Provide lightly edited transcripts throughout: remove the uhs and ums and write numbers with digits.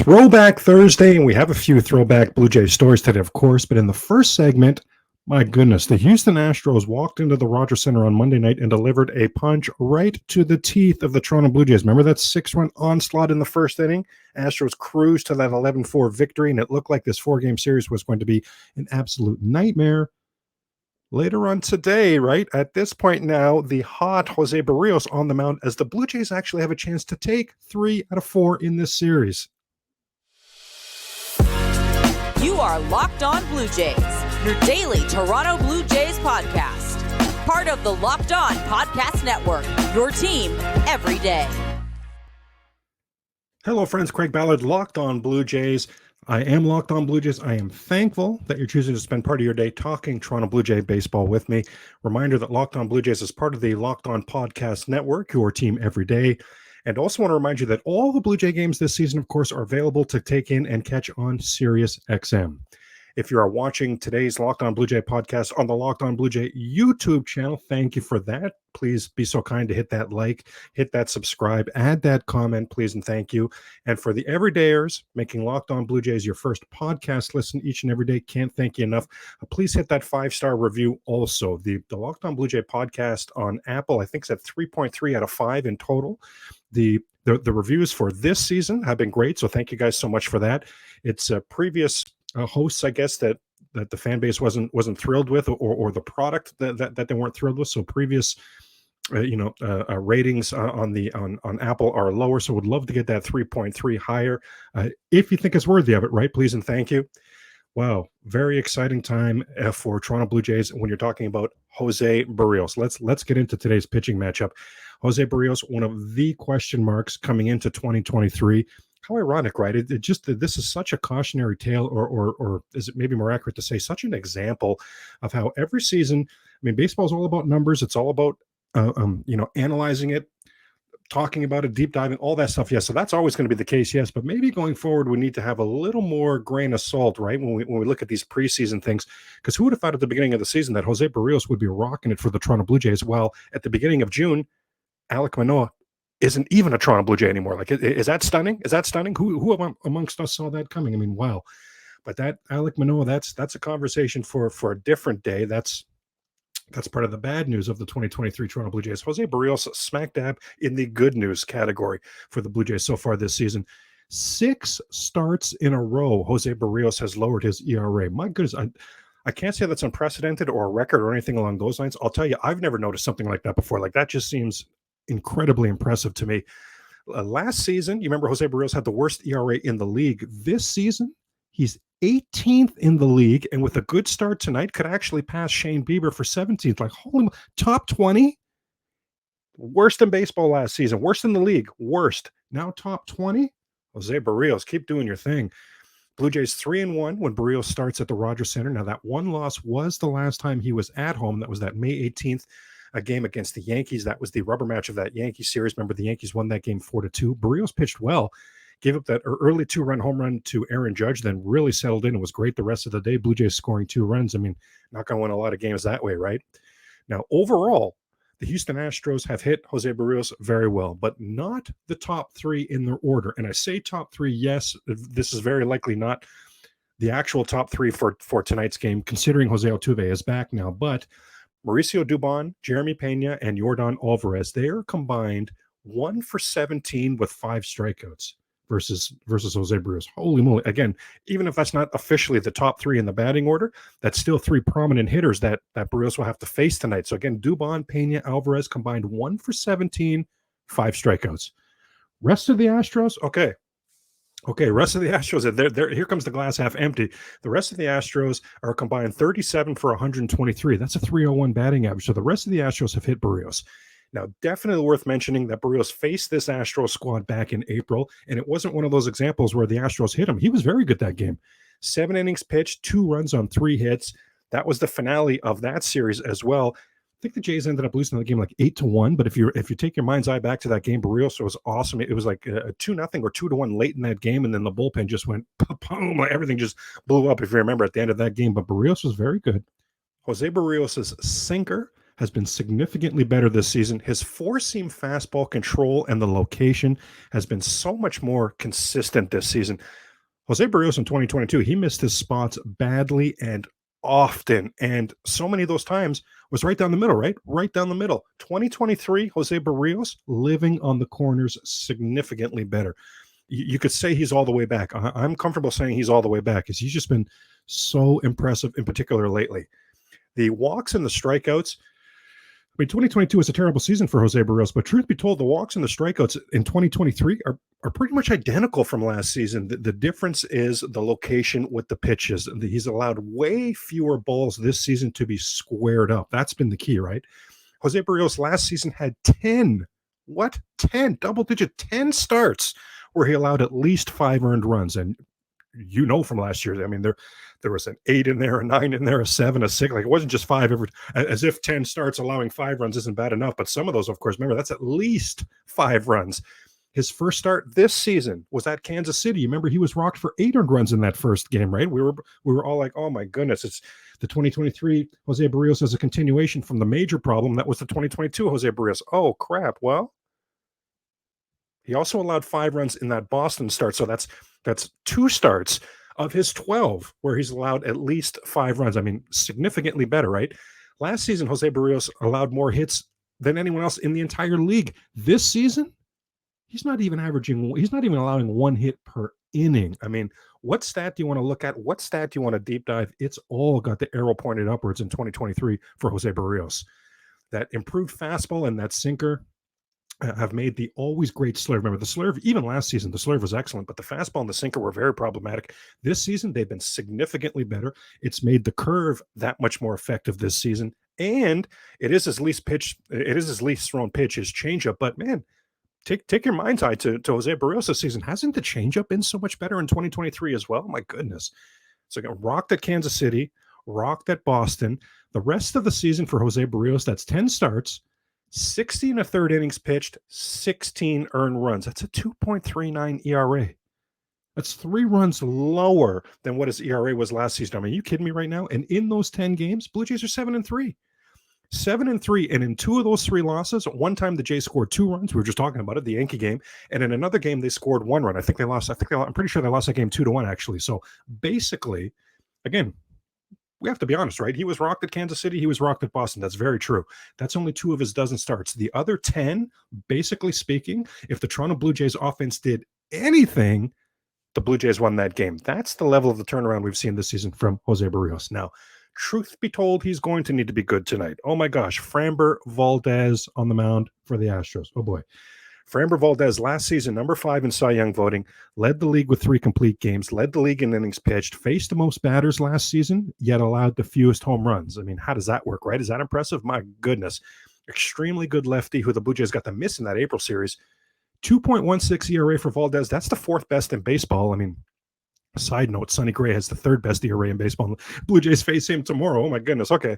Throwback Thursday, and we have a few throwback Blue Jays stories today, of course. But in the first segment, my goodness, the Houston Astros walked into the Rogers Center on Monday night and delivered a punch right to the teeth of the Toronto Blue Jays. Remember that 6-run onslaught in the first inning? Astros cruised to that 11-4 victory, and it looked like this 4-game series was going to be an absolute nightmare. Later on today, right, at this point now, the hot Jose Berrios on the mound as the Blue Jays actually have a chance to take 3 out of 4 in this series. You are Locked On Blue Jays, your daily Toronto Blue Jays podcast. Part of the Locked On Podcast Network, your team every day. Hello, friends. Craig Ballard, Locked On Blue Jays. I am Locked On Blue Jays. I am thankful that you're choosing to spend part of your day talking Toronto Blue Jay baseball with me. Reminder that Locked On Blue Jays is part of the Locked On Podcast Network, your team every day. And also want to remind you that all the Blue Jay games this season, of course, are available to take in and catch on Sirius XM. If you are watching today's Locked On Blue Jay podcast on the Locked On Blue Jay YouTube channel, thank you for that. Please be so kind to hit that like, hit that subscribe, add that comment, please, and thank you. And for the everydayers, making Locked On Blue Jays your first podcast listen each and every day, can't thank you enough. Please hit that 5-star review also. The Locked On Blue Jay podcast on Apple, I think, is at 3.3 out of 5 in total. The reviews for this season have been great, so thank you guys so much for that. It's previous hosts, I guess, that the fan base wasn't thrilled with, or the product that they weren't thrilled with. So previous ratings on Apple are lower, so would love to get that 3.3 higher if you think it's worthy of it, right? Please and thank you. Wow, very exciting time for Toronto Blue Jays when you're talking about Jose Berrios. Let's get into today's pitching matchup. Jose Berrios, one of the question marks coming into 2023. How ironic, right? It just, this is such a cautionary tale, or is it maybe more accurate to say such an example of how every season, I mean, baseball is all about numbers. It's all about analyzing it, talking about it, deep diving, all that stuff. Yes, so that's always going to be the case. Yes, but maybe going forward, we need to have a little more grain of salt, right? When we look at these preseason things, because who would have thought at the beginning of the season that Jose Berrios would be rocking it for the Toronto Blue Jays? Well, at the beginning of June, Alek Manoah isn't even a Toronto Blue Jay anymore. Like, is that stunning? Is that stunning? Who amongst us saw that coming? I mean, wow. But that Alek Manoah, that's a conversation for a different day. That's part of the bad news of the 2023 Toronto Blue Jays. Jose Berrios smack dab in the good news category for the Blue Jays so far this season. 6 starts in a row, Jose Berrios has lowered his ERA. My goodness, I can't say that's unprecedented or a record or anything along those lines. I'll tell you, I've never noticed something like that before. Like, that just seems incredibly impressive to me. Last season, you remember Jose Berrios had the worst ERA in the league. This season, he's 18th in the league, and with a good start tonight, could actually pass Shane Bieber for 17th. Like, holy, top 20? Worst in baseball last season. Worst in the league. Worst. Now top 20? Jose Berrios, keep doing your thing. Blue Jays 3-1 when Berrios starts at the Rogers Center. Now, that one loss was the last time he was at home. That was that May 18th game against the Yankees. That was the rubber match of that Yankees series. Remember, the Yankees won that game 4-2. Berrios pitched well, gave up that early 2-run home run to Aaron Judge, then really settled in and was great the rest of the day. Blue Jays scoring 2 runs. I mean, not going to win a lot of games that way, right? Now, overall, the Houston Astros have hit Jose Berrios very well, but not the top 3 in their order. And I say top 3, yes, this is very likely not the actual top 3 for tonight's game, considering Jose Altuve is back now. But Mauricio Dubon, Jeremy Pena, and Yordan Alvarez, they are combined 1 for 17 with 5 strikeouts versus Jose Berrios. Holy moly. Again, even if that's not officially the top 3 in the batting order, that's still 3 prominent hitters that Berrios will have to face tonight. So again, Dubon, Pena, Alvarez combined 1 for 17, 5 strikeouts. Rest of the Astros, okay, rest of the Astros, here comes the glass half empty. The rest of the Astros are combined 37 for 123. That's a 301 batting average. So the rest of the Astros have hit Berrios. Now, definitely worth mentioning that Berrios faced this Astros squad back in April, and it wasn't one of those examples where the Astros hit him. He was very good that game. 7 innings pitched, 2 runs on 3 hits. That was the finale of that series as well. I think the Jays ended up losing the game like 8-1. But if you take your mind's eye back to that game, Berrios was awesome. It was like a 2-0 or 2-1 late in that game, and then the bullpen just went boom. Everything just blew up, if you remember, at the end of that game. But Berrios was very good. Jose Berrios' sinker has been significantly better this season. His four-seam fastball control and the location has been so much more consistent this season. Jose Berrios in 2022, he missed his spots badly and often, and so many of those times was right down the middle, right? Right down the middle. 2023, Jose Berrios living on the corners significantly better. You could say he's all the way back. I'm comfortable saying he's all the way back because he's just been so impressive, in particular lately. The walks and the strikeouts, I mean, 2022 was a terrible season for Jose Berrios, but truth be told, the walks and the strikeouts in 2023 are pretty much identical from last season. The difference is the location with the pitches. He's allowed way fewer balls this season to be squared up. That's been the key, right? Jose Berrios last season had 10 double-digit 10 starts where he allowed at least 5 earned runs. And you know from last year, I mean, there was an 8 in there, a 9 in there, a 7, a 6. Like, it wasn't just 5 every, as if 10 starts allowing 5 runs isn't bad enough. But some of those, of course, remember, that's at least 5 runs. His first start this season was at Kansas City. You remember he was rocked for 8 earned runs in that first game, right? We were all like, oh my goodness, it's the 2023 Jose Berrios as a continuation from the major problem that was the 2022 Jose Berrios. Oh crap. Well, he also allowed 5 runs in that Boston start. So that's 2 starts of his 12 where he's allowed at least 5 runs. I mean, significantly better, right? Last season, Jose Berrios allowed more hits than anyone else in the entire league. This season, he's not even allowing 1 hit per inning. I mean, what stat do you want to look at? What stat do you want to deep dive? It's all got the arrow pointed upwards in 2023 for Jose Berrios. That improved fastball and that sinker have made the always great slurve. Remember, the slurve, even last season, the slurve was excellent, but the fastball and the sinker were very problematic. This season, they've been significantly better. It's made the curve that much more effective this season, and it is his least thrown pitch, his changeup. But man, take your mind's eye to Jose Berrios this season. Hasn't the changeup been so much better in 2023 as well? My goodness. So again, rocked at Kansas City, rocked at Boston. The rest of the season for Jose Berrios, that's 10 starts, 60 1/3 innings pitched, 16 earned runs. That's a 2.39 ERA. That's 3 runs lower than what his ERA was last season. I mean, are you kidding me right now? And in those 10 games, Blue Jays are 7-3. 7-3, and in 2 of those 3 losses, one time the Jays scored 2 runs. We were just talking about it, the Yankee game, and in another game they scored 1 run. I'm pretty sure they lost that game 2-1 actually. So basically, again, we have to be honest, right? He was rocked at Kansas City. He was rocked at Boston. That's very true. That's only 2 of his dozen starts. The other 10, basically speaking, if the Toronto Blue Jays offense did anything, the Blue Jays won that game. That's the level of the turnaround we've seen this season from Jose Berrios. Now, truth be told, he's going to need to be good tonight. Oh my gosh, Framber Valdez on the mound for the Astros. Oh boy. Framber Valdez last season, number 5 in Cy Young voting, led the league with 3 complete games, led the league in innings pitched, faced the most batters last season, yet allowed the fewest home runs. I mean, how does that work, right? Is that impressive? My goodness. Extremely good lefty who the Blue Jays got to miss in that April series. 2.16 ERA for Valdez. That's the 4th best in baseball. I mean, side note, Sonny Gray has the 3rd best ERA in baseball. Blue Jays face him tomorrow. Oh my goodness. Okay.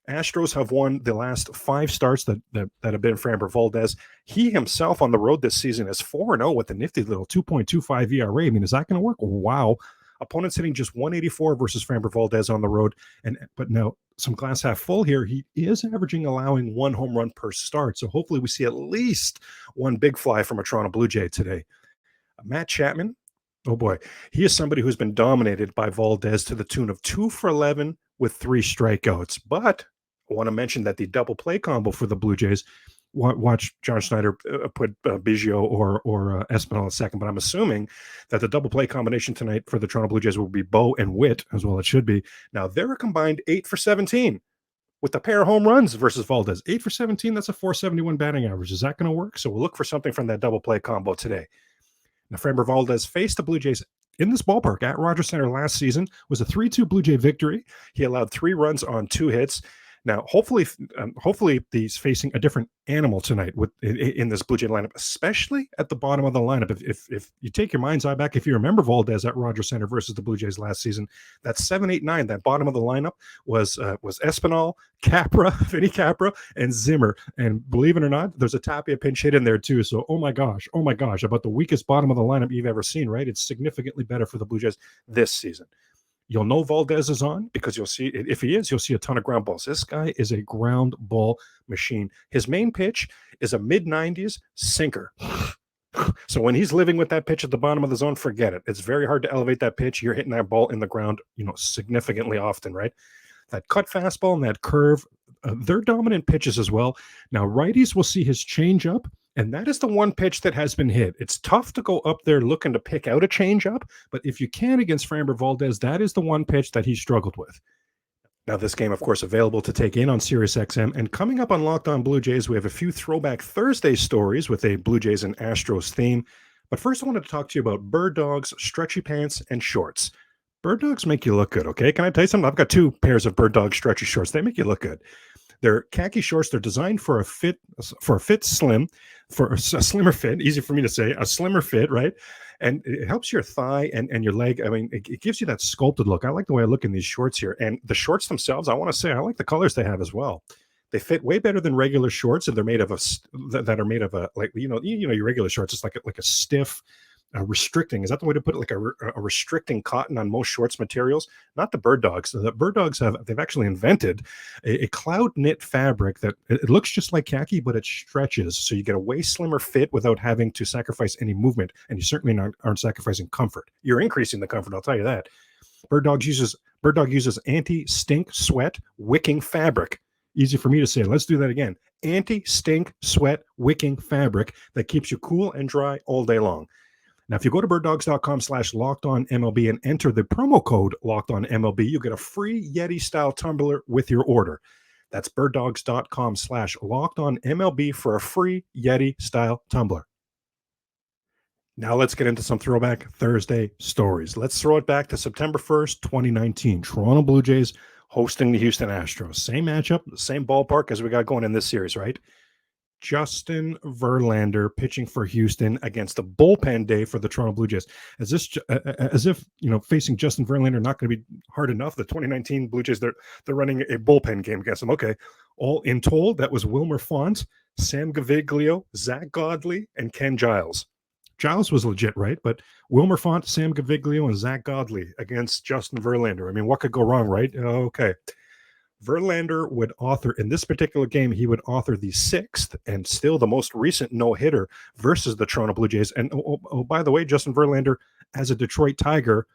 Astros have won the last 5 starts that have been Framber Valdez. He himself on the road this season is 4-0 with a nifty little 2.25 ERA. I mean, is that going to work? Wow. Opponents hitting just 184 versus Framber Valdez on the road. But now some glass half full here. He is allowing 1 home run per start. So hopefully we see at least 1 big fly from a Toronto Blue Jay today. Matt Chapman, oh boy, he is somebody who's been dominated by Valdez to the tune of 2 for 11 with 3 strikeouts. But I want to mention that the double play combo for the Blue Jays, watch John Schneider put Biggio or Espinal at second, but I'm assuming that the double play combination tonight for the Toronto Blue Jays will be Bo and Witt, as well it should be. Now, they're a combined 8 for 17 with a pair of home runs versus Valdez. 8 for 17, that's a 471 batting average. Is that going to work? So we'll look for something from that double play combo today. Now, Framber Valdez faced the Blue Jays in this ballpark at Rogers Center last season, was a 3-2 Blue Jay victory. He allowed 3 runs on 2 hits. Now, hopefully he's facing a different animal tonight in this Blue Jay lineup, especially at the bottom of the lineup. If you take your mind's eye back, if you remember Valdez at Rogers Center versus the Blue Jays last season, that 7, 8, 9, that bottom of the lineup was Espinal, Capra, Vinny Capra, and Zimmer. And believe it or not, there's a Tapia pinch hit in there too. So, oh my gosh, about the weakest bottom of the lineup you've ever seen, right? It's significantly better for the Blue Jays this season. You'll know Valdez is on because you'll see, if he is, you'll see a ton of ground balls. This guy is a ground ball machine. His main pitch is a mid-90s sinker. So when he's living with that pitch at the bottom of the zone, forget it. It's very hard to elevate that pitch. You're hitting that ball in the ground, significantly often, right? That cut fastball and that curve, they're dominant pitches as well. Now, righties will see his changeup, and that is the one pitch that has been hit. It's tough to go up there looking to pick out a changeup, but if you can against Framber Valdez, that is the one pitch that he struggled with. Now, this game, of course, available to take in on SiriusXM. And coming up on Locked On Blue Jays, we have a few Throwback Thursday stories with a Blue Jays and Astros theme. But first, I wanted to talk to you about Bird Dogs, stretchy pants, and shorts. Bird Dogs make you look good, okay? Can I tell you something? I've got 2 pairs of Bird Dog stretchy shorts. They make you look good. They're khaki shorts. They're designed for a slimmer fit, easy for me to say, a slimmer fit, right? And it helps your thigh and your leg. I mean, it gives you that sculpted look. I like the way I look in these shorts here. And the shorts themselves, I want to say, I like the colors they have as well. They fit way better than regular shorts, and they're made of your regular shorts. It's like a stiff, restricting. Is that the way to put it? Like a restricting cotton on most shorts materials. Not the Bird Dogs. The Bird Dogs they've actually invented a cloud knit fabric that it looks just like khaki, but it stretches, so you get a way slimmer fit without having to sacrifice any movement, and you certainly aren't sacrificing comfort. You're increasing the comfort, I'll tell you that. Bird Dog uses anti-stink sweat wicking fabric. Easy for me to say. Let's do that again. Anti-stink sweat wicking fabric that keeps you cool and dry all day long. Now, if you go to birddogs.com/lockedonmlb and enter the promo code LockedOnMLB, you'll get a free Yeti-style tumbler with your order. That's birddogs.com/lockedonmlb for a free Yeti-style tumbler. Now let's get into some Throwback Thursday stories. Let's throw it back to September 1st, 2019. Toronto Blue Jays hosting the Houston Astros. Same matchup, the same ballpark as we got going in this series, right? Justin Verlander pitching for Houston against the bullpen day for the Toronto Blue Jays. As if facing Justin Verlander not going to be hard enough. The 2019 Blue Jays, they're running a bullpen game against them. Okay, all in told, that was Wilmer Font, Sam Gaviglio, Zach Godley, and Ken Giles. Giles was legit, right? But Wilmer Font, Sam Gaviglio, and Zach Godley against Justin Verlander. I mean, what could go wrong, right? Okay. Verlander would author, in this particular game, he would author the 6th and still the most recent no-hitter versus the Toronto Blue Jays. And by the way, Justin Verlander, as a Detroit Tiger,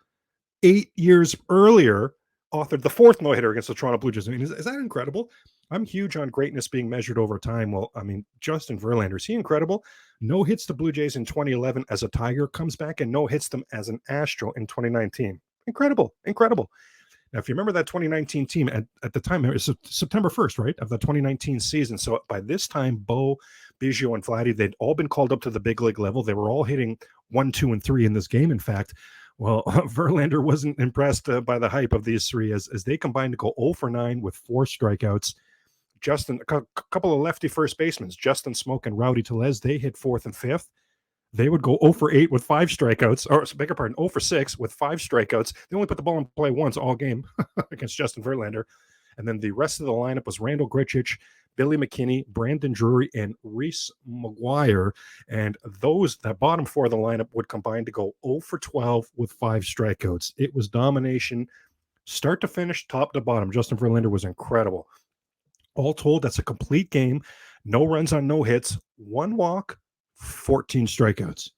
8 years earlier, authored the 4th no-hitter against the Toronto Blue Jays. I mean, is that incredible? I'm huge on greatness being measured over time. Well, I mean, Justin Verlander, is he incredible? No hits the Blue Jays in 2011 as a Tiger, comes back and no hits them as an Astro in 2019. Incredible. Now, if you remember that 2019 team, at the time, it was September 1st, right, of the 2019 season. So by this time, Bo, Biggio, and Vladdy, they'd all been called up to the big league level. They were all hitting 1, 2, and 3 in this game, in fact. Well, Verlander wasn't impressed by the hype of these 3 as they combined to go 0 for 9 with 4 strikeouts. Justin, a couple of lefty first basemen, Justin Smoke and Rowdy Tellez, they hit 4th and 5th. They would go 0 for 8 with 5 strikeouts, or beg your pardon, 0 for 6 with 5 strikeouts. They only put the ball in play once all game against Justin Verlander. And then the rest of the lineup was Randall Grichuk, Billy McKinney, Brandon Drury, and Reese McGuire. And that bottom 4 of the lineup would combine to go 0 for 12 with 5 strikeouts. It was domination, start to finish, top to bottom. Justin Verlander was incredible. All told, that's a complete game. No runs on no hits, 1 walk, 14 strikeouts.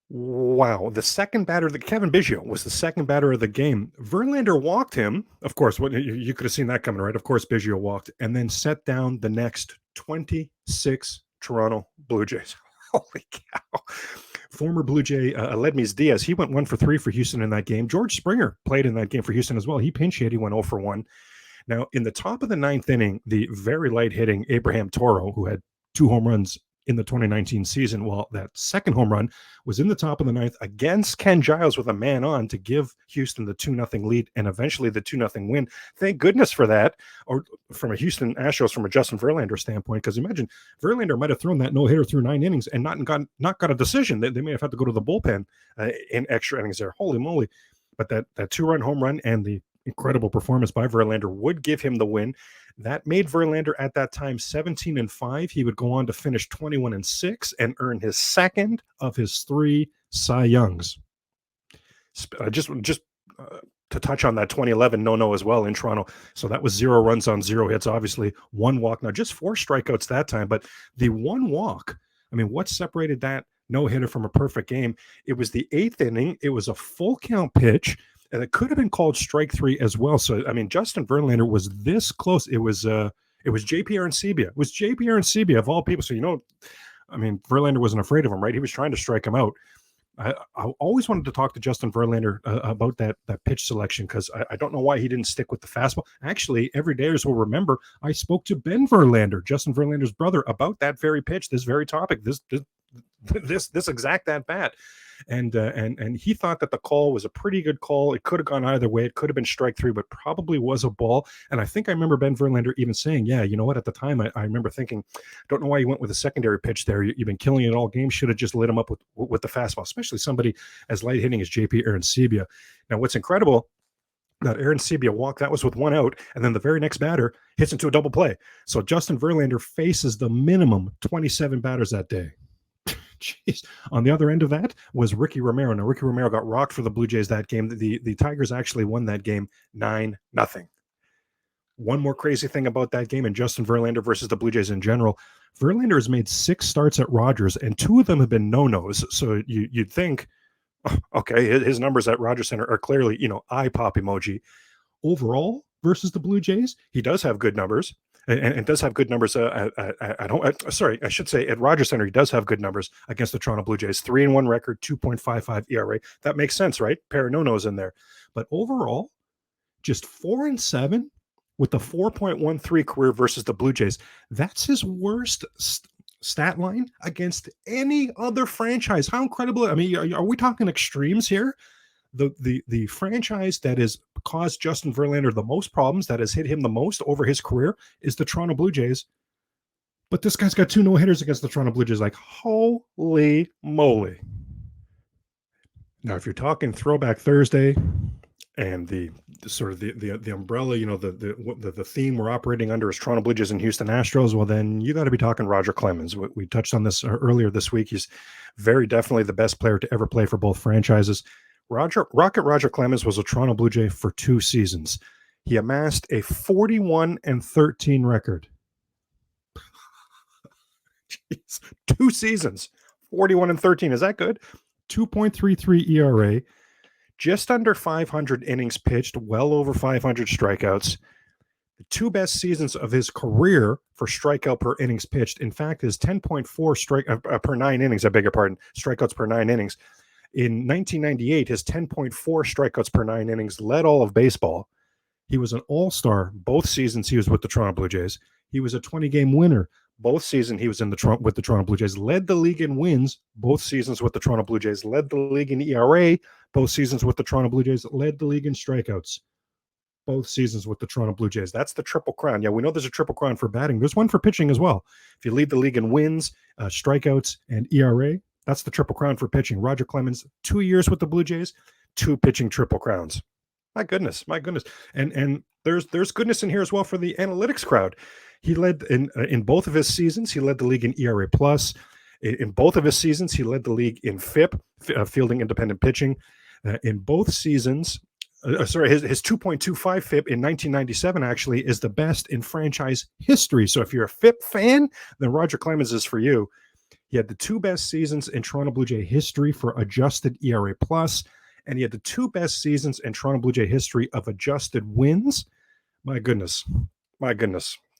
Wow. The second batter, Kevin Biggio was the second batter of the game. Verlander walked him. Of course, you could have seen that coming, right? Of course, Biggio walked and then set down the next 26 Toronto Blue Jays. Holy cow. Former Blue Jay Aledmys Diaz, he went 1 for 3 for Houston in that game. George Springer played in that game for Houston as well. He pinch hit. He went 0 for 1. Now, in the top of the 9th inning, the very light-hitting Abraham Toro, who had 2 home runs in the 2019 season, well, that second home run was in the top of the 9th against Ken Giles with a man on to give Houston the 2-0 lead and eventually the 2-0 win. Thank goodness for that, or from a Houston Astros, from a Justin Verlander standpoint, because imagine Verlander might have thrown that no-hitter through 9 innings and not got a decision. They may have had to go to the bullpen in extra innings there. Holy moly. But that 2-run home run and the incredible performance by Verlander would give him the win. That made Verlander at that time 17-5. He would go on to finish 21-6 and earn his 2nd of his 3 Cy Youngs. Just to touch on that 2011 no as well in Toronto. So that was 0 runs on 0 hits, obviously 1 walk. Now just 4 strikeouts that time, but the 1 walk, I mean, what separated that no-hitter from a perfect game? It was the 8th inning. It was a full count pitch, and it could have been called strike 3 as well. So, I mean, Justin Verlander was this close. It was JP Arancibia. It was JP Arancibia of all people. So, I mean, Verlander wasn't afraid of him, right? He was trying to strike him out. I always wanted to talk to Justin Verlander about that pitch selection, because I don't know why he didn't stick with the fastball. Actually, everydayers will remember I spoke to Ben Verlander, Justin Verlander's brother, about that very pitch, this very topic, this exact at bat, and he thought that the call was a pretty good call. It could have gone either way. It could have been strike 3, but probably was a ball. And I think I remember Ben Verlander even saying, yeah, you know what, at the time I remember thinking, don't know why you went with a secondary pitch there. You've been killing it all game. Should have just lit him up with the fastball, especially somebody as light hitting as JP Arancibia. Now, what's incredible, that Arancibia walk, that was with 1 out, and then the very next batter hits into a double play. So Justin Verlander faces the minimum 27 batters that day. Jeez. On the other end of that was Ricky Romero. Now, Ricky Romero got rocked for the Blue Jays that game. The Tigers actually won that game 9-0. One more crazy thing about that game, and Justin Verlander versus the Blue Jays in general, Verlander has made 6 starts at Rogers, and 2 of them have been no-nos. So you'd think, okay, his numbers at Rogers Center are clearly, eye pop emoji. Overall, versus the Blue Jays, he does have good numbers. And does have good numbers. I should say at Rogers Center, he does have good numbers against the Toronto Blue Jays. 3-1 record, 2.55 ERA. That makes sense, right? Pair of no-nos in there. But overall, just 4-7 with the 4.13 career versus the Blue Jays. That's his worst stat line against any other franchise. How incredible! I mean, are we talking extremes here? The franchise that has caused Justin Verlander the most problems, that has hit him the most over his career, is the Toronto Blue Jays. But this guy's got 2 no-hitters against the Toronto Blue Jays. Like, holy moly. Now, if you're talking Throwback Thursday and the sort of the umbrella, the theme we're operating under is Toronto Blue Jays and Houston Astros, well, then you got to be talking Roger Clemens. We touched on this earlier this week. He's very definitely the best player to ever play for both franchises. Roger Clemens was a Toronto Blue Jay for 2 seasons. He amassed a 41-13 record. Jeez, 2 seasons, 41-13. Is that good? 2.33 ERA, just under 500 innings pitched, well over 500 strikeouts. The 2 best seasons of his career for strikeout per innings pitched, in fact, is 10.4 per 9 innings. I beg your pardon, strikeouts per 9 innings. In 1998, his 10.4 strikeouts per 9 innings led all of baseball. He was an all-star both seasons he was with the Toronto Blue Jays. He was a 20-game winner both seasons he was with the Toronto Blue Jays. Led the league in wins both seasons with the Toronto Blue Jays. Led the league in ERA both seasons with the Toronto Blue Jays. Led the league in strikeouts both seasons with the Toronto Blue Jays. That's the Triple Crown. Yeah, we know there's a Triple Crown for batting. There's one for pitching as well. If you lead the league in wins, strikeouts, and ERA, that's the Triple Crown for pitching. Roger Clemens, 2 years with the Blue Jays, 2 pitching Triple Crowns. My goodness. And there's goodness in here as well for the analytics crowd. He led in both of his seasons. He led the league in ERA plus. In both of his seasons, he led the league in FIP, fielding independent pitching. In both seasons, his 2.25 FIP in 1997 actually is the best in franchise history. So if you're a FIP fan, then Roger Clemens is for you. He had the 2 best seasons in Toronto Blue Jay history for adjusted ERA plus, and he had the 2 best seasons in Toronto Blue Jay history of adjusted wins. My goodness.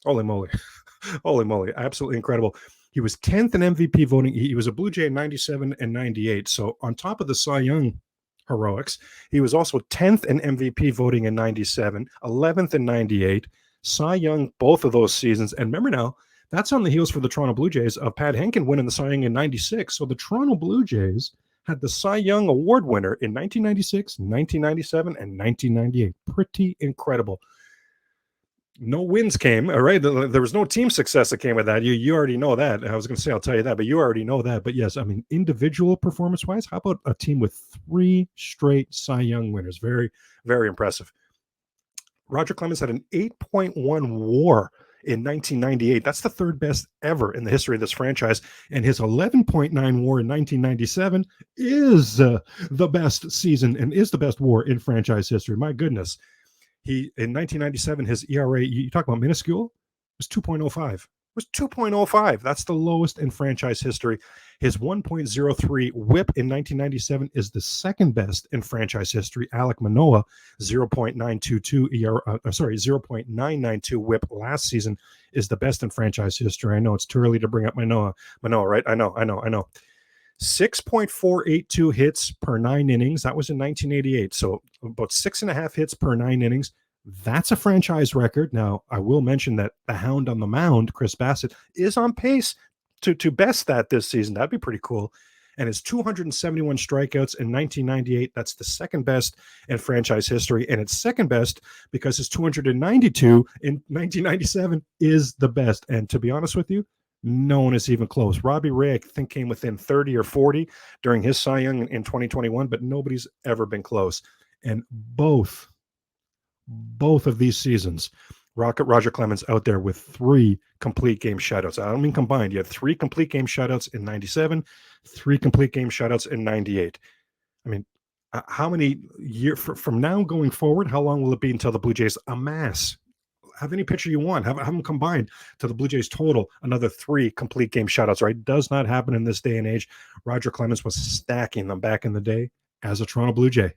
Holy moly. Absolutely incredible. He was 10th in MVP voting. He was a Blue Jay in 97 and 98. So on top of the Cy Young heroics, he was also 10th in MVP voting in 97, 11th in 98, Cy Young both of those seasons. And remember now, that's on the heels for the Toronto Blue Jays of Pat Henkin winning the Cy Young in 96. So the Toronto Blue Jays had the Cy Young Award winner in 1996, 1997, and 1998. Pretty incredible. No wins came, all right? There was no team success that came with that. You already know that. I was going to say, I'll tell you that, but you already know that. But yes, I mean, individual performance-wise, how about a team with 3 straight Cy Young winners? Very, very impressive. Roger Clemens had an 8.1 WAR in 1998. That's the third best ever in the history of this franchise. And his 11.9 WAR in 1997 is the best season and is the best WAR in franchise history. My goodness. He in 1997, his ERA, you talk about minuscule, was 2.05. It was 2.05. That's the lowest in franchise history. His 1.03 WHIP in 1997 is the second best in franchise history. Alek Manoah, 0.992 WHIP last season is the best in franchise history. I know it's too early to bring up Manoah, right? I know. 6.482 hits per 9 innings. That was in 1988. So about 6.5 hits per 9 innings. That's a franchise record. Now, I will mention that the hound on the mound, Chris Bassett, is on pace to best that this season. That'd be pretty cool. And his 271 strikeouts in 1998, that's the second best in franchise history. And it's second best because his 292 in 1997 is the best. And to be honest with you, no one is even close. Robbie Ray, I think, came within 30 or 40 during his Cy Young in 2021, but nobody's ever been close. And both of these seasons, Roger Clemens out there with 3 complete game shutouts. I don't mean combined. You had 3 complete game shutouts in 97, 3 complete game shutouts in 98. I mean, how many years from now going forward, how long will it be until the Blue Jays amass? Have any pitcher you want. Have them combined to the Blue Jays total another 3 complete game shutouts, right? Does not happen in this day and age. Roger Clemens was stacking them back in the day as a Toronto Blue Jay.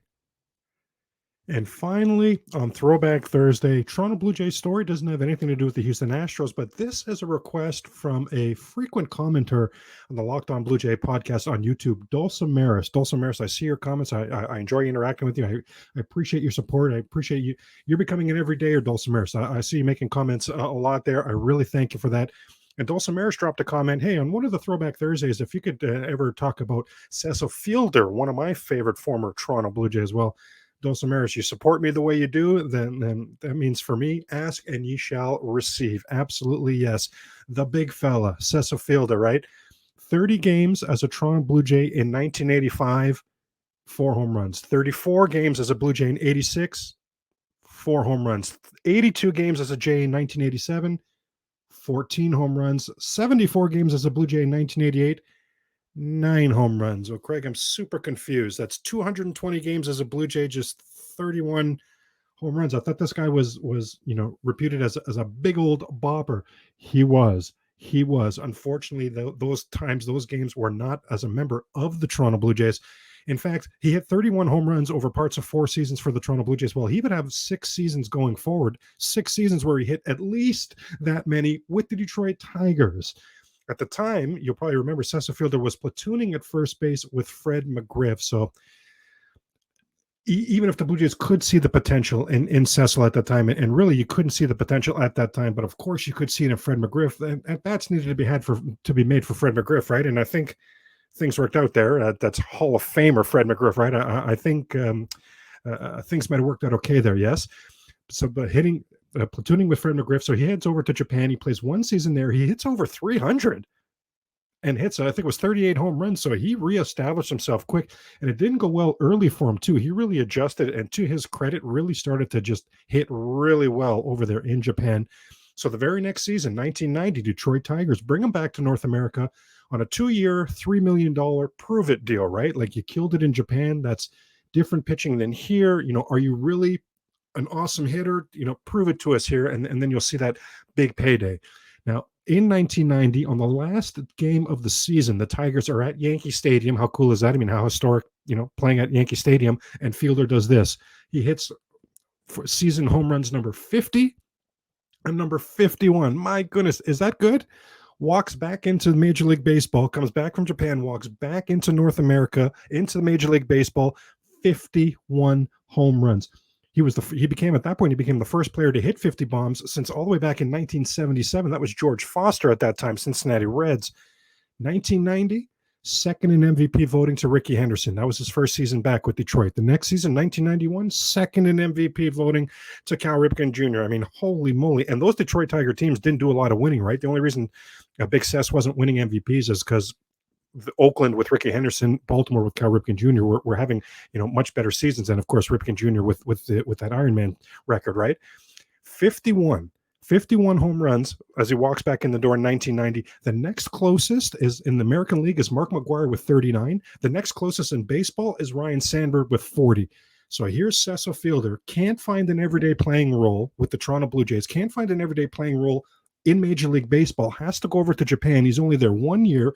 And finally, on Throwback Thursday, Toronto Blue Jays story doesn't have anything to do with the Houston Astros, but this is a request from a frequent commenter on the Locked On Blue Jay podcast on YouTube, Dulcimeris. Dulcimeris, I see your comments. I enjoy interacting with you. I appreciate your support. I appreciate you. You're becoming an everydayer, Dulcimeris. I see you making comments a lot there. I really thank you for that. And Dulcimeris dropped a comment, hey, on one of the Throwback Thursdays, if you could ever talk about Cecil Fielder, one of my favorite former Toronto Blue Jays. Well, Dulcimeris, you support me the way you do, then that means for me, ask and ye shall receive. Absolutely, yes. The big fella, Cecil Fielder, right? 30 games as a Toronto Blue Jay in 1985, 4 home runs. 34 games as a Blue Jay in 86, 4 home runs. 82 games as a Jay in 1987, 14 home runs. 74 games as a Blue Jay in 1988, 9 home runs. Well, Craig, I'm super confused. That's 220 games as a Blue Jay, just 31 home runs. I thought this guy was reputed as a big old bopper. He was. Unfortunately, those games were not as a member of the Toronto Blue Jays. In fact, he hit 31 home runs over parts of 4 seasons for the Toronto Blue Jays. Well, he would have 6 seasons going forward, 6 seasons where he hit at least that many with the Detroit Tigers. At the time, you'll probably remember Cecil Fielder was platooning at first base with Fred McGriff. So even if the Blue Jays could see the potential in Cecil at that time, and really you couldn't see the potential at that time, but of course you could see it in Fred McGriff, and at-bats needed to be made for Fred McGriff, right? And I think things worked out there. That's Hall of Famer Fred McGriff, right? I think things might have worked out okay there, yes. So, but platooning with Fred McGriff, so he heads over to Japan. He plays 1 season there. He hits over 300 and hits, I think it was 38 home runs. So he reestablished himself quick, and it didn't go well early for him too. He really adjusted, and to his credit, really started to just hit really well over there in Japan. So the very next season, 1990, Detroit Tigers bring him back to North America on a 2-year, $3 million prove-it deal, right? Like, you killed it in Japan. That's different pitching than here. Are you really an awesome hitter? Prove it to us here, and then you'll see that big payday. Now, in 1990, on the last game of the season, the Tigers are at Yankee Stadium. How cool is that? I mean, how historic, playing at Yankee Stadium, and Fielder does this. He hits for season home runs number 50 and number 51. My goodness, is that good? Walks back into Major League Baseball, comes back from Japan, walks back into North America, into the Major League Baseball, 51 home runs. He became the first player to hit 50 bombs since all the way back in 1977. That was George Foster at that time, Cincinnati Reds. 1990, second in MVP voting to Rickey Henderson. That was his first season back with Detroit. The next season, 1991, second in MVP voting to Cal Ripken Jr. I mean, holy moly. And those Detroit Tiger teams didn't do a lot of winning, right? The only reason Big Cess wasn't winning MVPs is because Oakland with Rickey Henderson, Baltimore with Cal Ripken Jr. were having much better seasons, and of course Ripken Jr. with that Ironman record, right? 51 51 home runs as he walks back in the door in 1990. The next closest is in the American League is Mark McGwire with 39. The next closest in baseball is Ryan Sandberg with 40. So here's Cecil Fielder, can't find an everyday playing role with the Toronto Blue Jays, can't find an everyday playing role in Major League Baseball, has to go over to Japan. He's only there 1 year,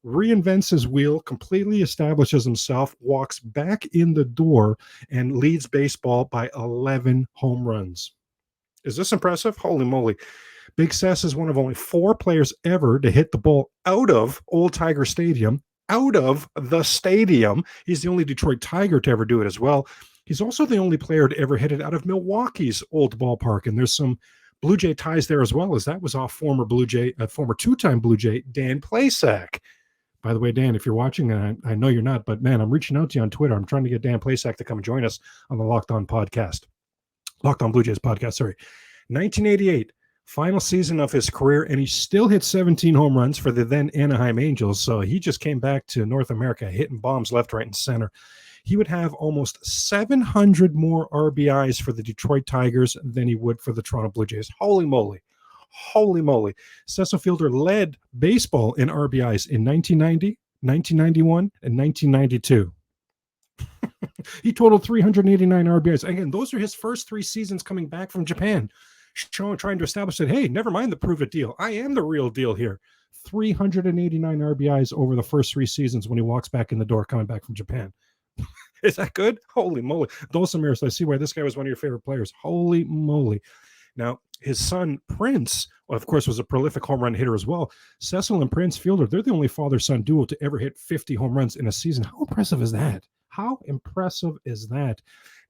reinvents his wheel, completely establishes himself, walks back in the door, and leads baseball by 11 home runs. Is this impressive? Holy moly. Big Cess is one of only 4 players ever to hit the ball out of Old Tiger Stadium, out of the stadium. He's the only Detroit Tiger to ever do it as well. He's also the only player to ever hit it out of Milwaukee's old ballpark, and there's some Blue Jay ties there as well, as that was off former two-time Blue Jay, Dan Plesac. By the way, Dan, if you're watching, and I know you're not, but man, I'm reaching out to you on Twitter. I'm trying to get Dan Plesac to come and join us on the Locked On Blue Jays podcast, 1988, final season of his career, and he still hit 17 home runs for the then Anaheim Angels. So he just came back to North America hitting bombs left, right, and center. He would have almost 700 more RBIs for the Detroit Tigers than he would for the Toronto Blue Jays. Holy moly. Holy moly. Cecil Fielder led baseball in RBIs in 1990, 1991, and 1992. He totaled 389 RBIs. Again, those are his first 3 seasons coming back from Japan, trying to establish that, hey, never mind the prove-it deal. I am the real deal here. 389 RBIs over the first 3 seasons when he walks back in the door coming back from Japan. Is that good? Holy moly. Dulcimer, I see why this guy was one of your favorite players. Holy moly. Now, his son, Prince, of course, was a prolific home run hitter as well. Cecil and Prince Fielder, they're the only father-son duo to ever hit 50 home runs in a season. How impressive is that? How impressive is that?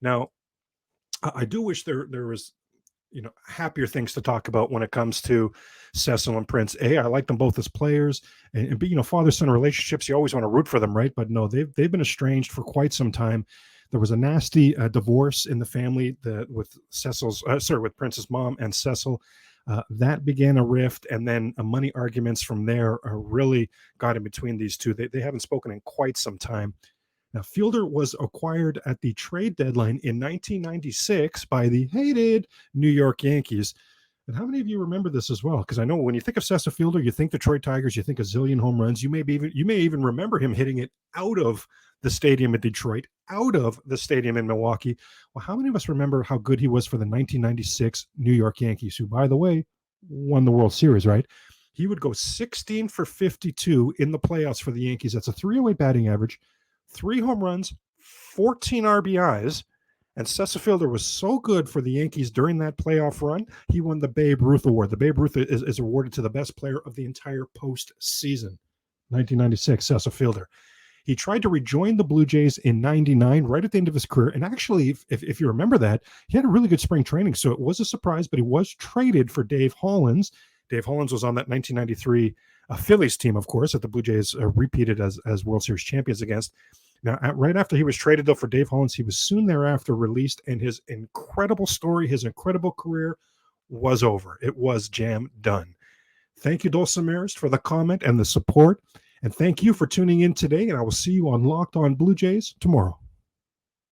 Now, I do wish there was, happier things to talk about when it comes to Cecil and Prince. I like them both as players, and father-son relationships, you always want to root for them, right? But no, they've been estranged for quite some time. There was a nasty divorce in the family with Prince's mom and Cecil. That began a rift, and then money arguments from there really got in between these two. They haven't spoken in quite some time. Now, Fielder was acquired at the trade deadline in 1996 by the hated New York Yankees. And how many of you remember this as well? Because I know when you think of Cecil Fielder, you think Detroit Tigers, you think a zillion home runs. You may even remember him hitting it out of the stadium in Detroit, out of the stadium in Milwaukee. Well, how many of us remember how good he was for the 1996 New York Yankees, who, by the way, won the World Series, right? He would go 16 for 52 in the playoffs for the Yankees. That's a 308 batting average, 3 home runs, 14 RBIs. And Cecil Fielder was so good for the Yankees during that playoff run, he won the Babe Ruth Award. The Babe Ruth is awarded to the best player of the entire postseason. 1996, Cecil Fielder. He tried to rejoin the Blue Jays in 99, right at the end of his career. And actually, if you remember that, he had a really good spring training. So it was a surprise, but he was traded for Dave Hollins. Dave Hollins was on that 1993 Phillies team, of course, that the Blue Jays repeated as World Series champions against. Now, right after he was traded, though, for Dave Hollins, he was soon thereafter released, and his incredible story, his incredible career was over. It was jam done. Thank you, Dulcimeres, for the comment and the support. And thank you for tuning in today, and I will see you on Locked On Blue Jays tomorrow.